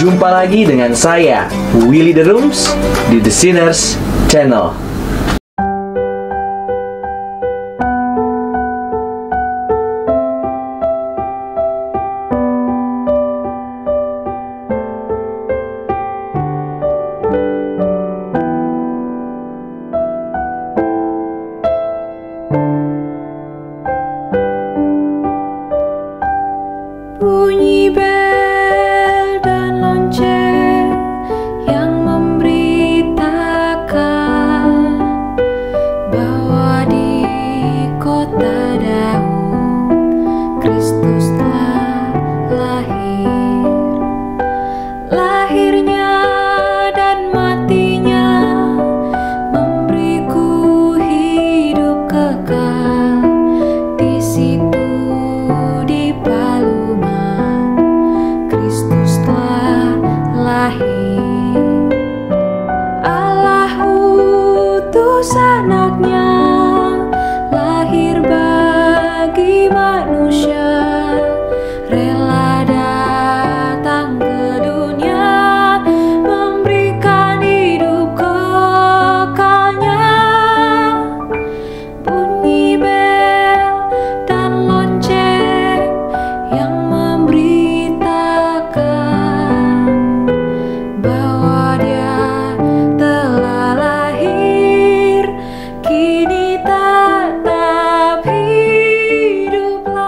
Jumpa lagi dengan saya, Willy The Rooms, di The Sinners Channel. Bunyi bel dan lonceng yang memberitakan bahwa di kota Daud Kristus telah lahir. Lahirnya dan matinya memberiku hidup kekal. Di situ di palungan Kristus telah lahir. Allah utus anaknya lahir bagi manusia, rela datang ke dunia memberikan hidup kekalnya. Bunyi bel dan lonceng yang memberitakan bahwa Dia telah lahir, kini tetap hiduplah.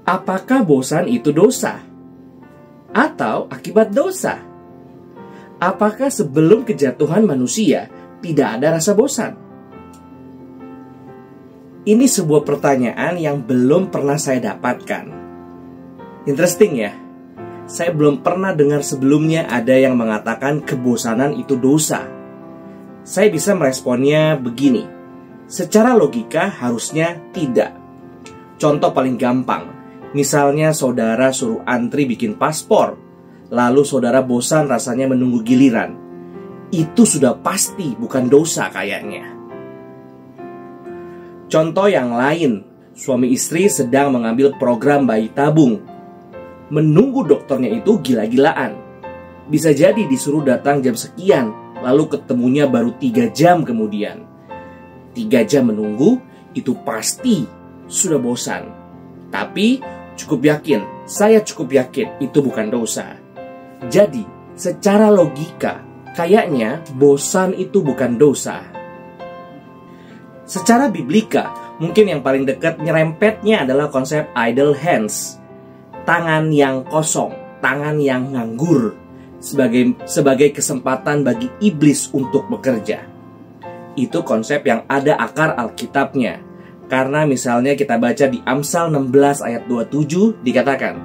Apakah bosan itu dosa? Atau akibat dosa? Apakah sebelum kejatuhan manusia tidak ada rasa bosan? Ini sebuah pertanyaan yang belum pernah saya dapatkan. Interesting ya? Saya belum pernah dengar sebelumnya ada yang mengatakan kebosanan itu dosa. Saya bisa meresponnya begini. Secara logika harusnya tidak. Contoh paling gampang. Misalnya saudara suruh antri bikin paspor, lalu saudara bosan rasanya menunggu giliran. Itu sudah pasti bukan dosa kayaknya. Contoh yang lain, suami istri sedang mengambil program bayi tabung. Menunggu dokternya itu gila-gilaan. Bisa jadi disuruh datang jam sekian, lalu ketemunya baru 3 jam kemudian. 3 jam menunggu, itu pasti sudah bosan. Tapi saya cukup yakin itu bukan dosa. Jadi, secara logika, kayaknya bosan itu bukan dosa. Secara biblika, mungkin yang paling dekat nyerempetnya adalah konsep idle hands. Tangan yang kosong, tangan yang nganggur, sebagai kesempatan bagi iblis untuk bekerja. Itu konsep yang ada akar Alkitabnya. Karena misalnya kita baca di Amsal 16 ayat 27 dikatakan,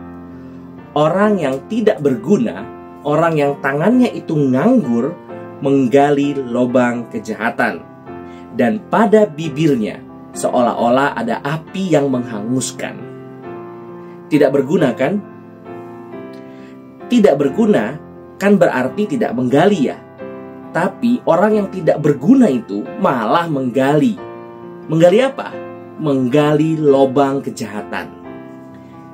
orang yang tidak berguna, orang yang tangannya itu nganggur, menggali lubang kejahatan. Dan pada bibirnya seolah-olah ada api yang menghanguskan. Tidak berguna kan? Tidak berguna kan berarti tidak menggali ya. Tapi orang yang tidak berguna itu malah menggali. Menggali apa? Menggali lubang kejahatan.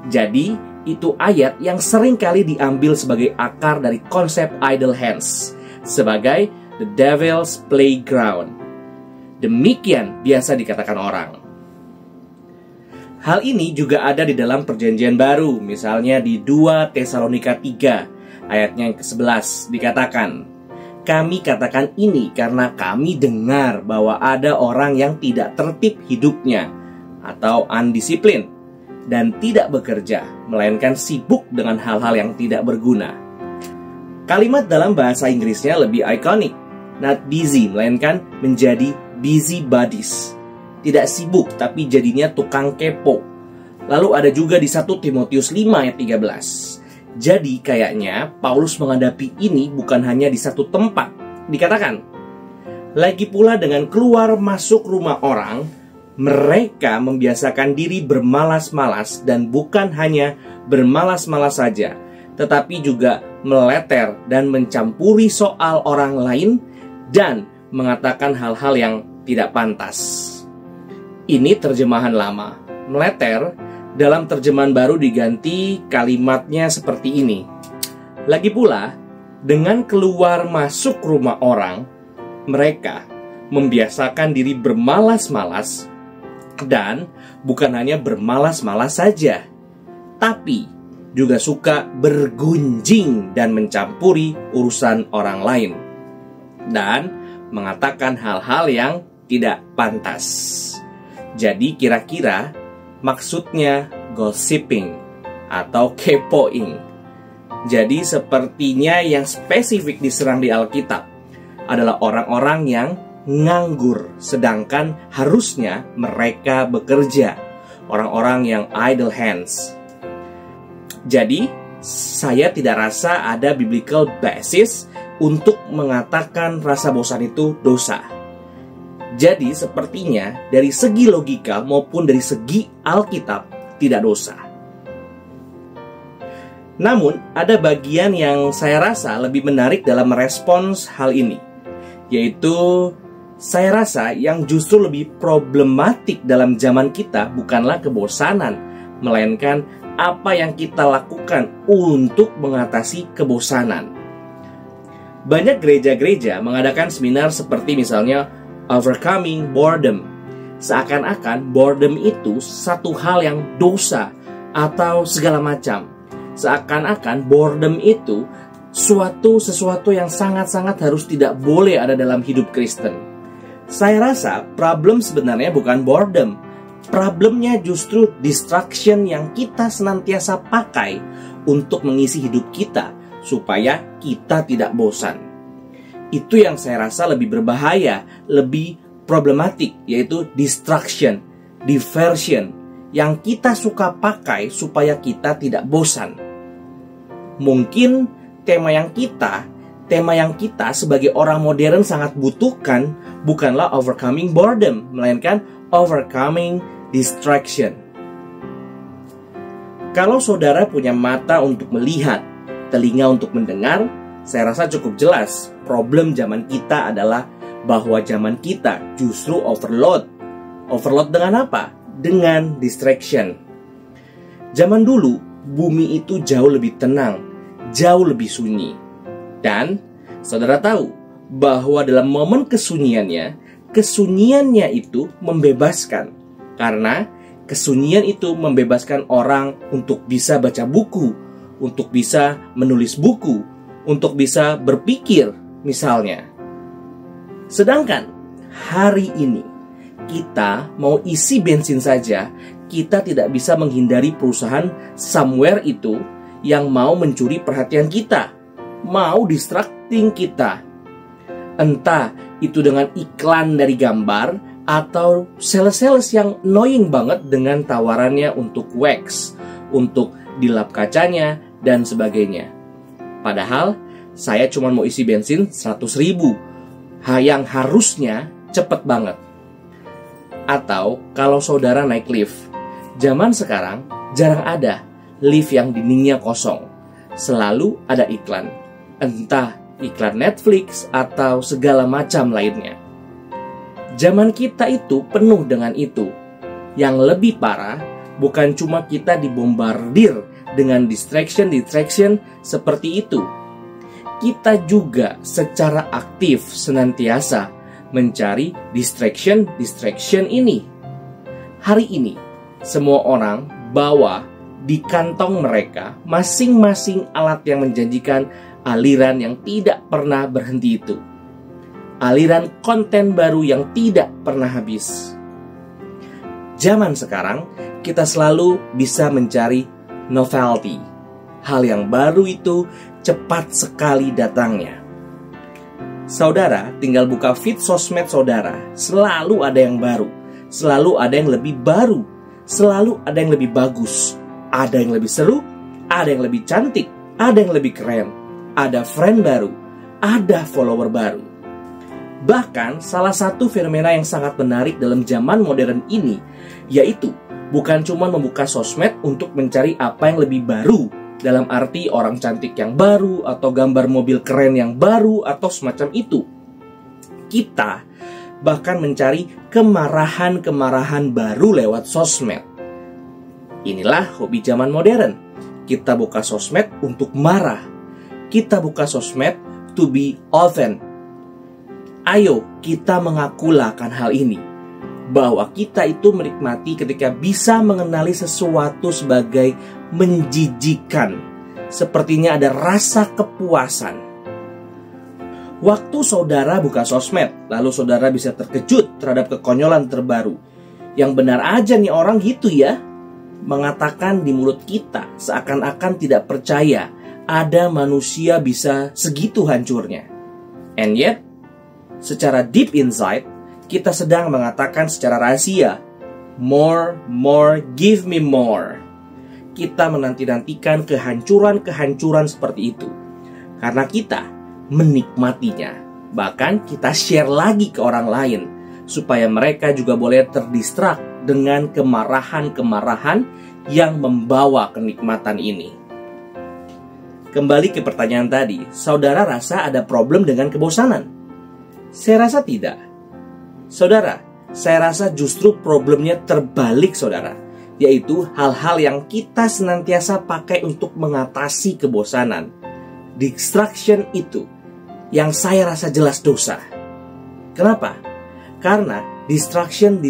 Jadi, itu ayat yang sering kali diambil sebagai akar dari konsep idle hands, sebagai the devil's playground. Demikian biasa dikatakan orang. Hal ini juga ada di dalam perjanjian baru, misalnya di 2 Tesalonika 3, ayatnya yang ke-11, dikatakan, kami katakan ini karena kami dengar bahwa ada orang yang tidak tertib hidupnya atau undisiplin dan tidak bekerja, melainkan sibuk dengan hal-hal yang tidak berguna. Kalimat dalam bahasa Inggrisnya lebih ikonik, not busy, melainkan menjadi busybodies. Tidak sibuk, tapi jadinya tukang kepo. Lalu ada juga di 1 Timotius 5 ayat 13. Jadi kayaknya Paulus menghadapi ini bukan hanya di satu tempat. Dikatakan, lagi pula dengan keluar masuk rumah orang, mereka membiasakan diri bermalas-malas, dan bukan hanya bermalas-malas saja, tetapi juga meleter dan mencampuri soal orang lain dan mengatakan hal-hal yang tidak pantas. Ini terjemahan lama. Meleter dalam terjemahan baru diganti kalimatnya seperti ini. Lagi pula, dengan keluar masuk rumah orang, mereka membiasakan diri bermalas-malas, dan bukan hanya bermalas-malas saja, tapi juga suka bergunjing dan mencampuri urusan orang lain, dan mengatakan hal-hal yang tidak pantas. Jadi kira-kira maksudnya gossiping atau kepoing. Jadi sepertinya yang spesifik diserang di Alkitab adalah orang-orang yang nganggur, sedangkan harusnya mereka bekerja. Orang-orang yang idle hands. Jadi saya tidak rasa ada biblical basis untuk mengatakan rasa bosan itu dosa. Jadi sepertinya dari segi logika maupun dari segi Alkitab tidak dosa. Namun ada bagian yang saya rasa lebih menarik dalam merespons hal ini, yaitu saya rasa yang justru lebih problematik dalam zaman kita bukanlah kebosanan, melainkan apa yang kita lakukan untuk mengatasi kebosanan. Banyak gereja-gereja mengadakan seminar seperti misalnya Overcoming Boredom. Seakan-akan boredom itu satu hal yang dosa atau segala macam. Seakan-akan boredom itu sesuatu yang sangat-sangat harus tidak boleh ada dalam hidup Kristen. Saya rasa problem sebenarnya bukan boredom. Problemnya justru distraction yang kita senantiasa pakai untuk mengisi hidup kita supaya kita tidak bosan. Itu yang saya rasa lebih berbahaya, lebih problematik, yaitu distraction, diversion, yang kita suka pakai supaya kita tidak bosan. Mungkin tema yang kita sebagai orang modern sangat butuhkan bukanlah overcoming boredom, melainkan overcoming distraction. Kalau saudara punya mata untuk melihat, telinga untuk mendengar, saya rasa cukup jelas problem zaman kita adalah bahwa zaman kita justru overload. Overload dengan apa? Dengan distraction. Zaman dulu, bumi itu jauh lebih tenang, jauh lebih sunyi. Dan saudara tahu bahwa dalam momen kesunyiannya itu membebaskan. Karena kesunyian itu membebaskan orang untuk bisa baca buku, untuk bisa menulis buku, untuk bisa berpikir misalnya. Sedangkan hari ini kita mau isi bensin saja, kita tidak bisa menghindari perusahaan somewhere itu yang mau mencuri perhatian kita, mau distracting kita. Entah itu dengan iklan dari gambar atau sales-sales yang annoying banget dengan tawarannya untuk wax, untuk dilap kacanya dan sebagainya. Padahal saya cuma mau isi bensin 100.000, yang harusnya cepet banget. Atau kalau saudara naik lift, zaman sekarang jarang ada lift yang dindingnya kosong. Selalu ada iklan, entah iklan Netflix atau segala macam lainnya. Zaman kita itu penuh dengan itu. Yang lebih parah, bukan cuma kita dibombardir dengan distraction seperti itu. Kita juga secara aktif senantiasa mencari distraction ini. Hari ini, semua orang bawa di kantong mereka masing-masing alat yang menjanjikan aliran yang tidak pernah berhenti itu. Aliran konten baru yang tidak pernah habis. Zaman sekarang, kita selalu bisa mencari novelty. Hal yang baru itu cepat sekali datangnya. Saudara tinggal buka feed sosmed saudara, selalu ada yang baru, selalu ada yang lebih baru, selalu ada yang lebih bagus, ada yang lebih seru, ada yang lebih cantik, ada yang lebih keren, ada friend baru, ada follower baru. Bahkan salah satu fenomena yang sangat menarik dalam zaman modern ini, yaitu bukan cuma membuka sosmed untuk mencari apa yang lebih baru, dalam arti orang cantik yang baru atau gambar mobil keren yang baru atau semacam itu. Kita bahkan mencari kemarahan-kemarahan baru lewat sosmed. Inilah hobi zaman modern. Kita buka sosmed untuk marah. Kita buka sosmed to be offended. Ayo kita mengakulah akan hal ini, bahwa kita itu menikmati ketika bisa mengenali sesuatu sebagai menjijikan. Sepertinya ada rasa kepuasan. Waktu saudara buka sosmed, lalu saudara bisa terkejut terhadap kekonyolan terbaru. Yang benar aja nih orang gitu ya, mengatakan di mulut kita seakan-akan tidak percaya ada manusia bisa segitu hancurnya. And yet, secara deep inside, kita sedang mengatakan secara rahasia, more, give me more. Kita menanti-nantikan kehancuran-kehancuran seperti itu, karena kita menikmatinya. Bahkan kita share lagi ke orang lain, supaya mereka juga boleh terdistrak dengan kemarahan-kemarahan yang membawa kenikmatan ini. Kembali ke pertanyaan tadi, saudara rasa ada problem dengan kebosanan? Saya rasa tidak. Saudara, saya rasa justru problemnya terbalik, saudara, yaitu hal-hal yang kita senantiasa pakai untuk mengatasi kebosanan. Distraction itu yang saya rasa jelas dosa. Kenapa? Karena distraction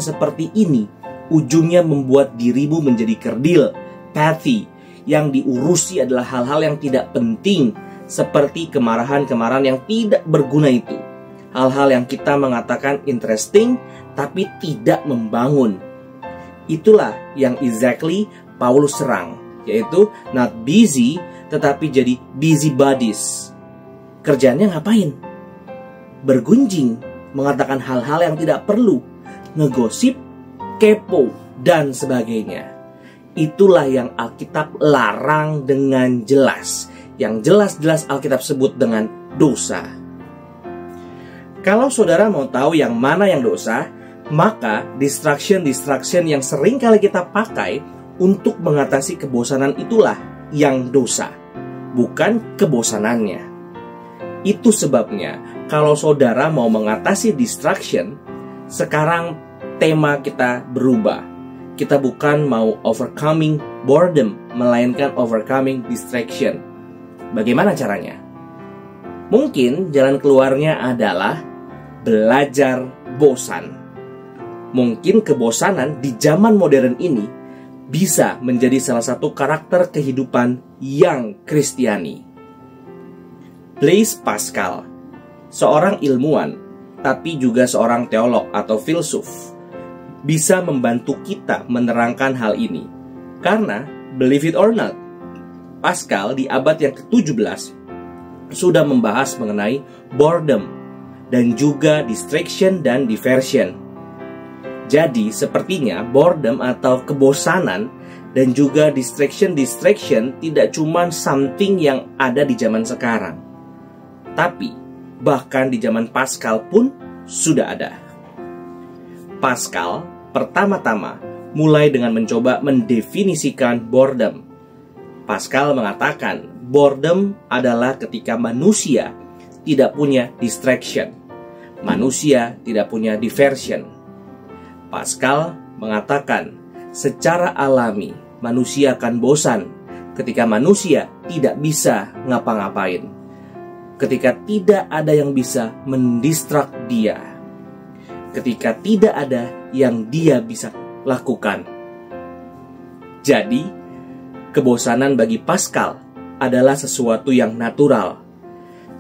seperti ini ujungnya membuat dirimu menjadi kerdil, apathy. Yang diurusi adalah hal-hal yang tidak penting, seperti kemarahan-kemarahan yang tidak berguna itu. Hal-hal yang kita mengatakan interesting tapi tidak membangun. Itulah yang exactly Paulus serang, yaitu not busy tetapi jadi busybodies. Kerjanya ngapain? Bergunjing, mengatakan hal-hal yang tidak perlu, ngegosip, kepo, dan sebagainya. Itulah yang Alkitab larang dengan jelas, yang jelas-jelas Alkitab sebut dengan dosa. Kalau saudara mau tahu yang mana yang dosa, maka distraction yang sering kali kita pakai untuk mengatasi kebosanan itulah yang dosa, bukan kebosanannya. Itu sebabnya kalau saudara mau mengatasi distraction, sekarang tema kita berubah. Kita bukan mau overcoming boredom, melainkan overcoming distraction. Bagaimana caranya? Mungkin jalan keluarnya adalah belajar bosan. Mungkin kebosanan di zaman modern ini bisa menjadi salah satu karakter kehidupan yang Kristiani. Blaise Pascal, seorang ilmuwan tapi juga seorang teolog atau filsuf, bisa membantu kita menerangkan hal ini. Karena, believe it or not, Pascal di abad yang ke-17 sudah membahas mengenai boredom dan juga distraction dan diversion. Jadi sepertinya boredom atau kebosanan dan juga distraction tidak cuma something yang ada di zaman sekarang, tapi bahkan di zaman Pascal pun sudah ada. Pascal pertama-tama mulai dengan mencoba mendefinisikan boredom. Pascal mengatakan boredom adalah ketika manusia tidak punya distraction, manusia tidak punya diversion. Pascal mengatakan secara alami manusia akan bosan ketika manusia tidak bisa ngapa-ngapain, ketika tidak ada yang bisa mendistrak dia, ketika tidak ada yang dia bisa lakukan. Jadi, kebosanan bagi Pascal adalah sesuatu yang natural,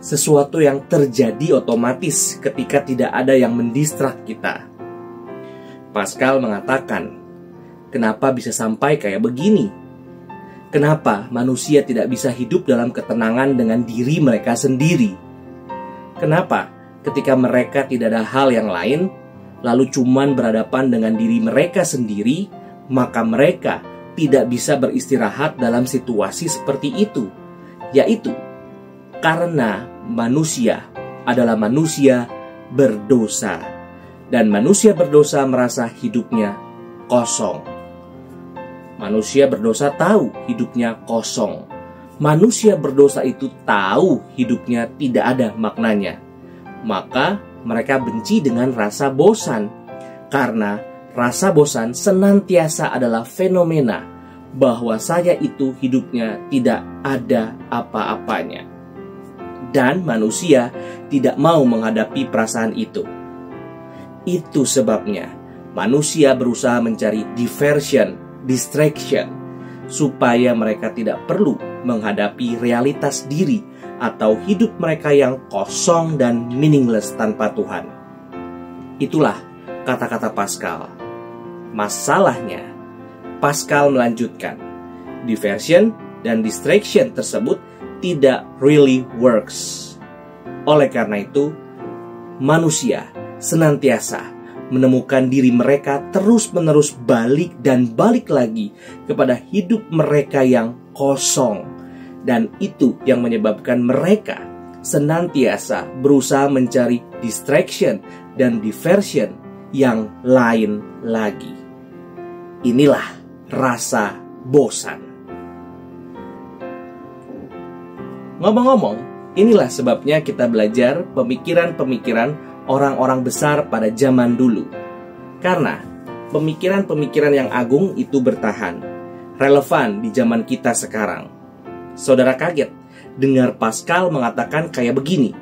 sesuatu yang terjadi otomatis ketika tidak ada yang mendistrak kita. Pascal mengatakan, kenapa bisa sampai kayak begini? Kenapa manusia tidak bisa hidup dalam ketenangan dengan diri mereka sendiri? Kenapa ketika mereka tidak ada hal yang lain, lalu cuman berhadapan dengan diri mereka sendiri, maka mereka tidak bisa beristirahat dalam situasi seperti itu? Yaitu karena manusia adalah manusia berdosa, dan manusia berdosa merasa hidupnya kosong. Manusia berdosa tahu hidupnya kosong. Manusia berdosa itu tahu hidupnya tidak ada maknanya. Maka mereka benci dengan rasa bosan. Karena rasa bosan senantiasa adalah fenomena bahwa saya itu hidupnya tidak ada apa-apanya. Dan manusia tidak mau menghadapi perasaan itu. Itu sebabnya manusia berusaha mencari diversion, distraction, supaya mereka tidak perlu menghadapi realitas diri atau hidup mereka yang kosong dan meaningless tanpa Tuhan. Itulah kata-kata Pascal. Masalahnya, Pascal melanjutkan, diversion dan distraction tersebut tidak really works. Oleh karena itu, manusia senantiasa menemukan diri mereka terus-menerus balik dan balik lagi kepada hidup mereka yang kosong. Dan itu yang menyebabkan mereka senantiasa berusaha mencari distraction dan diversion yang lain lagi. Inilah rasa bosan. Ngomong-ngomong, inilah sebabnya kita belajar pemikiran-pemikiran orang-orang besar pada zaman dulu. Karena pemikiran-pemikiran yang agung itu bertahan, relevan di zaman kita sekarang. Saudara kaget dengar Pascal mengatakan kayak begini.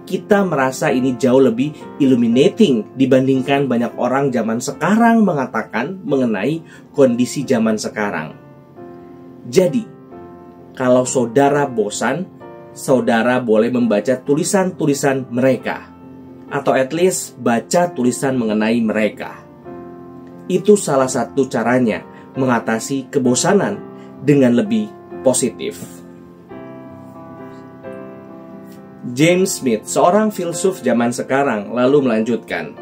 Kita merasa ini jauh lebih illuminating dibandingkan banyak orang zaman sekarang mengatakan mengenai kondisi zaman sekarang. Jadi, kalau saudara bosan, saudara boleh membaca tulisan-tulisan mereka, atau at least baca tulisan mengenai mereka. Itu salah satu caranya mengatasi kebosanan dengan lebih positif. James Smith, seorang filsuf zaman sekarang, lalu melanjutkan,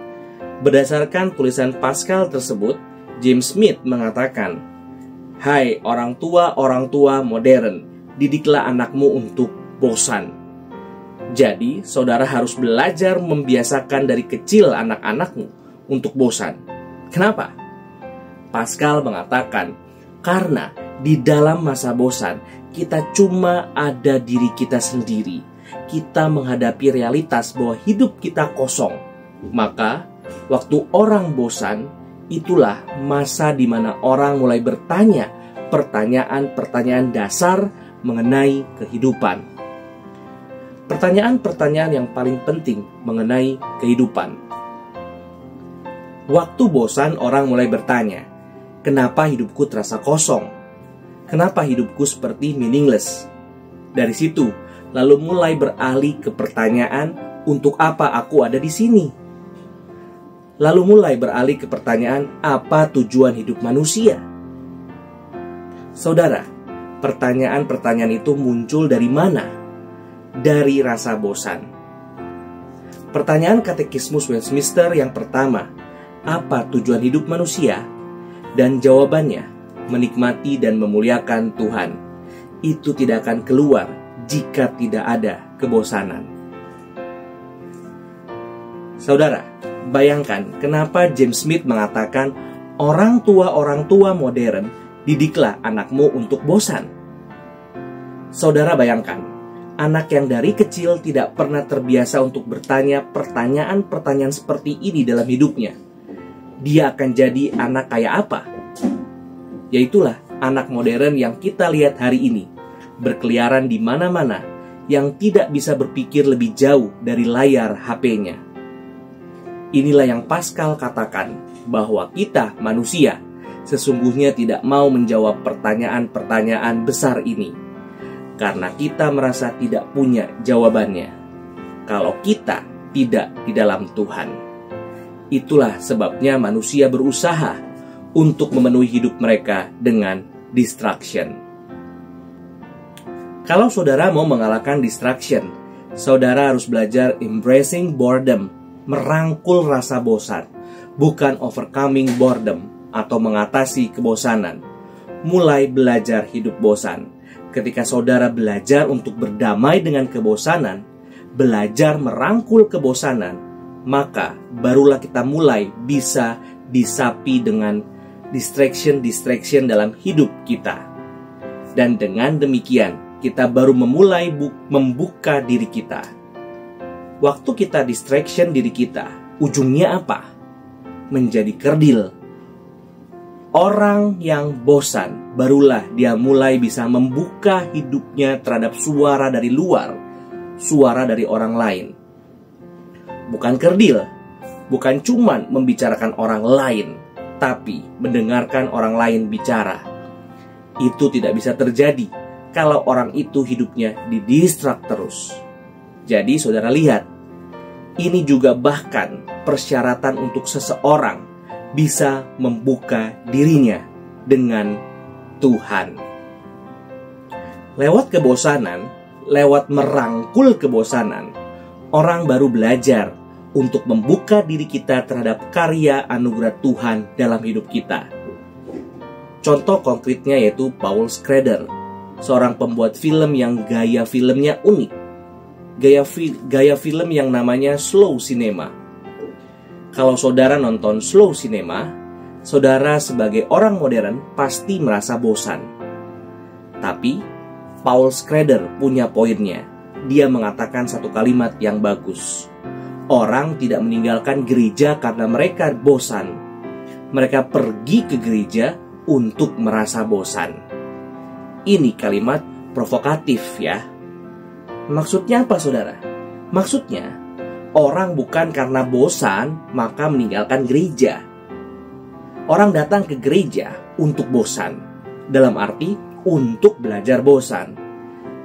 berdasarkan tulisan Pascal tersebut, James Smith mengatakan, "Hai orang tua modern, didiklah anakmu untuk bosan." Jadi, saudara harus belajar membiasakan dari kecil anak-anakmu untuk bosan. Kenapa? Pascal mengatakan, karena di dalam masa bosan, kita cuma ada diri kita sendiri. Kita menghadapi realitas bahwa hidup kita kosong. Maka, waktu orang bosan, itulah masa di mana orang mulai bertanya pertanyaan-pertanyaan dasar mengenai kehidupan. Pertanyaan-pertanyaan yang paling penting mengenai kehidupan. Waktu bosan, orang mulai bertanya, kenapa hidupku terasa kosong? Kenapa hidupku seperti meaningless? Dari situ, lalu mulai beralih ke pertanyaan, untuk apa aku ada di sini? Lalu mulai beralih ke pertanyaan, apa tujuan hidup manusia? Saudara, pertanyaan-pertanyaan itu muncul dari mana? Dari rasa bosan. Pertanyaan Katekismus Westminster yang pertama, apa tujuan hidup manusia? Dan jawabannya, menikmati dan memuliakan Tuhan. Itu tidak akan keluar jika tidak ada kebosanan. Saudara, bayangkan kenapa James Smith mengatakan orang tua modern, didiklah anakmu untuk bosan. Saudara bayangkan, anak yang dari kecil tidak pernah terbiasa untuk bertanya pertanyaan-pertanyaan seperti ini dalam hidupnya. Dia akan jadi anak kayak apa? Yaitulah anak modern yang kita lihat hari ini, berkeliaran di mana-mana, yang tidak bisa berpikir lebih jauh dari layar HP-nya. Inilah yang Pascal katakan, bahwa kita manusia sesungguhnya tidak mau menjawab pertanyaan-pertanyaan besar ini, karena kita merasa tidak punya jawabannya, kalau kita tidak di dalam Tuhan. Itulah sebabnya manusia berusaha untuk memenuhi hidup mereka dengan distraction. Kalau saudara mau mengalahkan distraction, saudara harus belajar embracing boredom, merangkul rasa bosan, bukan overcoming boredom atau mengatasi kebosanan. Mulai belajar hidup bosan. Ketika saudara belajar untuk berdamai dengan kebosanan, belajar merangkul kebosanan, maka barulah kita mulai bisa disapi dengan distraction dalam hidup kita. Dan dengan demikian, kita baru memulai membuka diri kita. Waktu kita distraction diri kita, ujungnya apa? Menjadi kerdil. Orang yang bosan, barulah dia mulai bisa membuka hidupnya terhadap suara dari luar, suara dari orang lain. Bukan kerdil, bukan cuman membicarakan orang lain, tapi mendengarkan orang lain bicara. Itu tidak bisa terjadi kalau orang itu hidupnya didistrak terus. Jadi saudara lihat, ini juga bahkan persyaratan untuk seseorang bisa membuka dirinya dengan Tuhan. Lewat kebosanan, lewat merangkul kebosanan, orang baru belajar untuk membuka diri kita terhadap karya anugerah Tuhan dalam hidup kita. Contoh konkretnya yaitu Paul Schrader, seorang pembuat film yang gaya filmnya unik. Gaya film yang namanya slow cinema. Kalau saudara nonton slow cinema, saudara sebagai orang modern pasti merasa bosan. Tapi Paul Schrader punya poinnya. Dia mengatakan satu kalimat yang bagus. Orang tidak meninggalkan gereja karena mereka bosan. Mereka pergi ke gereja untuk merasa bosan. Ini kalimat provokatif ya. Maksudnya apa saudara? Maksudnya, orang bukan karena bosan maka meninggalkan gereja. Orang datang ke gereja untuk bosan. Dalam arti untuk belajar bosan.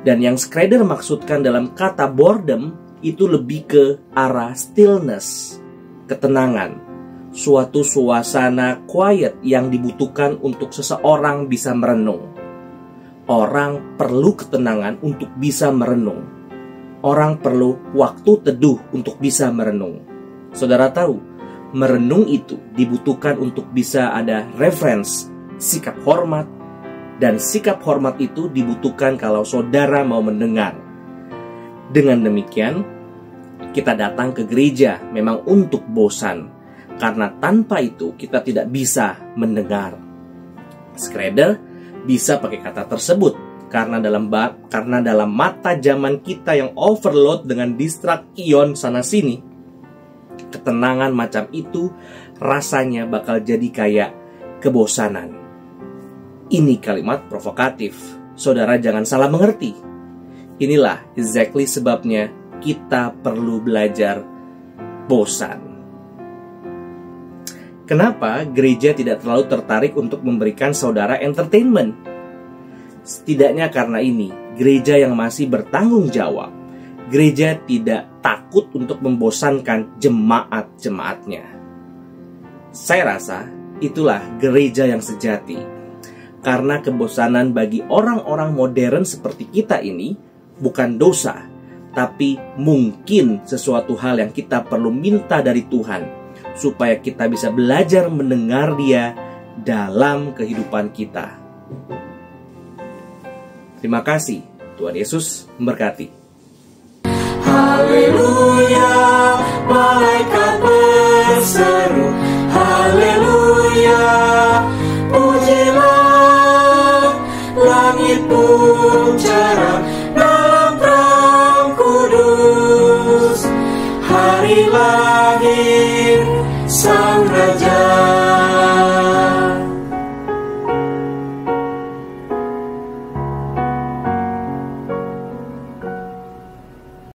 Dan yang Schrader maksudkan dalam kata boredom itu lebih ke arah stillness, ketenangan, suatu suasana quiet yang dibutuhkan untuk seseorang bisa merenung. Orang perlu ketenangan untuk bisa merenung. Orang perlu waktu teduh untuk bisa merenung. Saudara tahu, merenung itu dibutuhkan untuk bisa ada reference, sikap hormat, dan sikap hormat itu dibutuhkan kalau saudara mau mendengar. Dengan demikian, kita datang ke gereja memang untuk bosan, karena tanpa itu kita tidak bisa mendengar. Schrader bisa pakai kata tersebut karena dalam mata zaman kita yang overload dengan distraction sana sini, ketenangan macam itu rasanya bakal jadi kayak kebosanan. Ini kalimat provokatif. Saudara jangan salah mengerti. Inilah exactly sebabnya kita perlu belajar bosan. Kenapa gereja tidak terlalu tertarik untuk memberikan saudara entertainment? Setidaknya karena ini, gereja yang masih bertanggung jawab. Gereja tidak takut untuk membosankan jemaat-jemaatnya. Saya rasa itulah gereja yang sejati. Karena kebosanan bagi orang-orang modern seperti kita ini bukan dosa, tapi mungkin sesuatu hal yang kita perlu minta dari Tuhan, supaya kita bisa belajar mendengar Dia dalam kehidupan kita. Terima kasih, Tuhan Yesus memberkati. Haleluya, malaikat berseru, haleluya, pujilah, langit pun cerah dalam Terang Kudus. Harilah